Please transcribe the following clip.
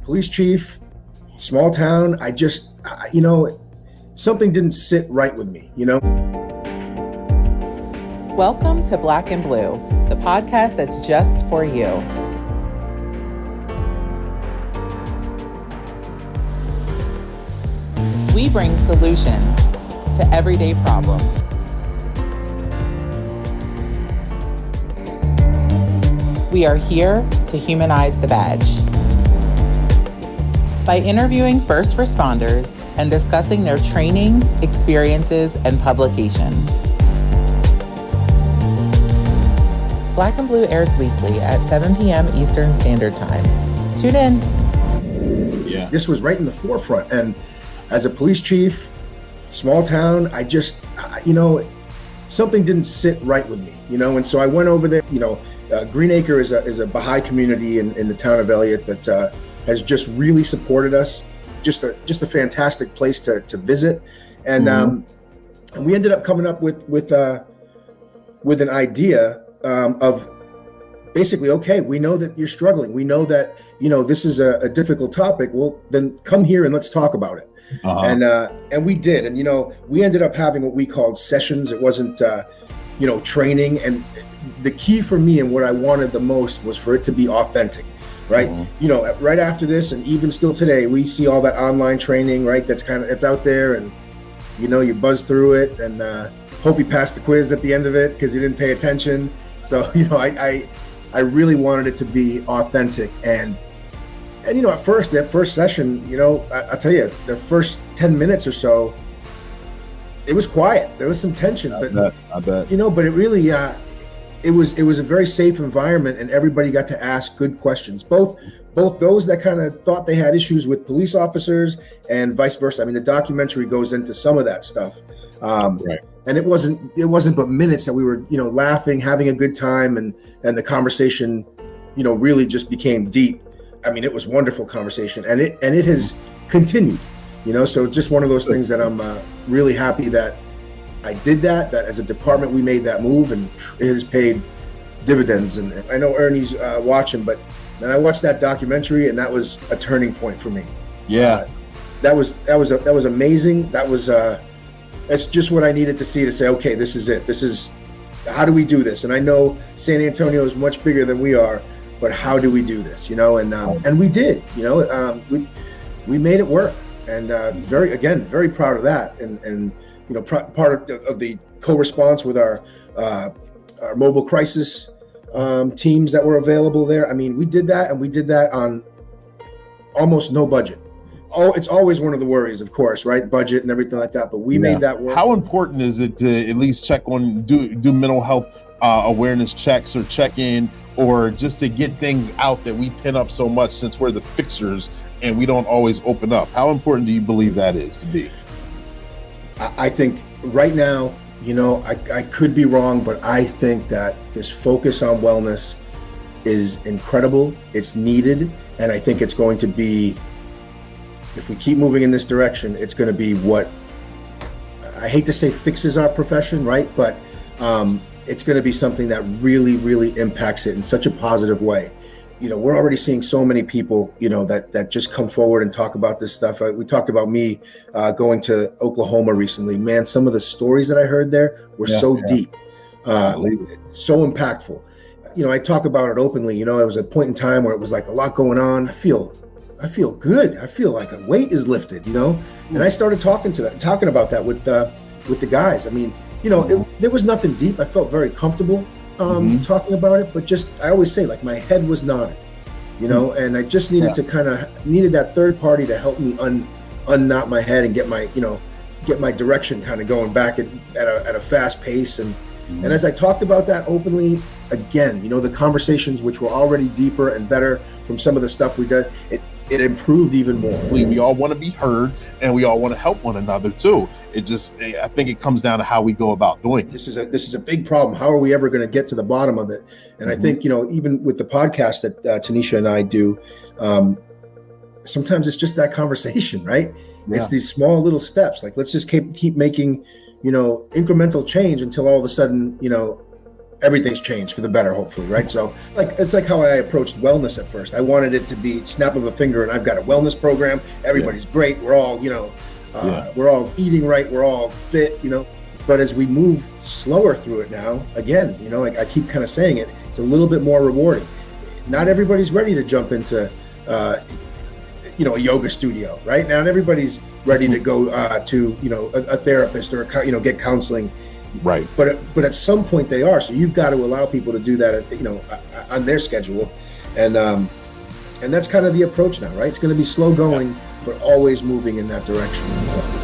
police chief, small town. Something didn't sit right with me, Welcome to Black and Blue, the podcast that's just for you. We bring solutions to everyday problems. We are here to humanize the badge. By interviewing first responders and discussing their trainings, experiences, and publications. Black and Blue airs weekly at 7 p.m. Eastern Standard Time. Tune in. Yeah. This was right in the forefront. And as a police chief, small town, something didn't sit right with me, and so I went over there. Greenacre is a Baha'i community in the town of Elliott that has just really supported us. Just a fantastic place to visit, and and we ended up coming up with an idea of basically, okay, we know that you're struggling. We know that this is a difficult topic. Well, then come here and let's talk about it. And we did, and we ended up having what we called sessions. It wasn't training, and the key for me and what I wanted the most was for it to be authentic, right? Right after this, and even still today, we see all that online training, right? It's out there, and you buzz through it, and hope you passed the quiz at the end of it because you didn't pay attention. So I really wanted it to be authentic, and at first, that first session, I'll tell you, the first 10 minutes or so, it was quiet. There was some tension, I bet. But it really, it was a very safe environment, and everybody got to ask good questions. Both those that kind of thought they had issues with police officers and vice versa. I mean, the documentary goes into some of that stuff. Right. And it wasn't but minutes that we were, laughing, having a good time, and the conversation, really just became deep. I mean, it was wonderful conversation, and it has continued, so just one of those things that I'm really happy that I did that as a department, we made that move, and it has paid dividends. And I know Ernie's watching, but then I watched that documentary, and that was a turning point for me. Yeah. That was amazing. That's just what I needed to see to say, okay, this is it. This is, how do we do this? And I know San Antonio is much bigger than we are, but how do we do this? And we did. We made it work, and very proud of that. And part of the co-response with our mobile crisis teams that were available there. I mean, we did that, and we did that on almost no budget. Oh, it's always one of the worries, of course, right? Budget and everything like that. But we made that work. How important is it to at least check on, do mental health awareness checks or check-in, or just to get things out that we pin up so much since we're the fixers and we don't always open up? How important do you believe that is to be? I think right now, I could be wrong, but I think that this focus on wellness is incredible. It's needed. And I think it's going to be, if we keep moving in this direction, it's going to be what, I hate to say fixes our profession, right? But it's going to be something that really, really impacts it in such a positive way. We're already seeing so many people, that just come forward and talk about this stuff. We talked about me going to Oklahoma recently. Man, some of the stories that I heard there were so deep, so impactful. I talk about it openly. It was a point in time where it was like a lot going on. I feel good. I feel like a weight is lifted, and I started talking about that with the guys. I mean, there was nothing deep. I felt very comfortable talking about it, but just, I always say, like, my head was nodded, and I just needed to needed that third party to help me unknot my head and get my direction kind of going back at a fast pace. And as I talked about that openly, again, the conversations, which were already deeper and better from some of the stuff we did, it improved even more. We all want to be heard, and we all want to help one another too. I think it comes down to how we go about doing it. This is a big problem. How are we ever going to get to the bottom of it? And I think, even with the podcast that Tanisha and I do, sometimes it's just that conversation, right? Yeah. It's these small little steps. Like, let's just keep making, incremental change until all of a sudden, everything's changed for the better, hopefully, right? So it's like how I approached wellness at first. I wanted it to be snap of a finger and I've got a wellness program. Everybody's great. We're all, we're all eating right. We're all fit, but as we move slower through it now, again, like I keep kind of saying it, it's a little bit more rewarding. Not everybody's ready to jump into, a yoga studio, right? Not everybody's ready to go to, a therapist or, get counseling. Right. But at some point they are. So you've got to allow people to do that, on their schedule. And that's kind of the approach now, right? It's going to be slow going, but always moving in that direction. So.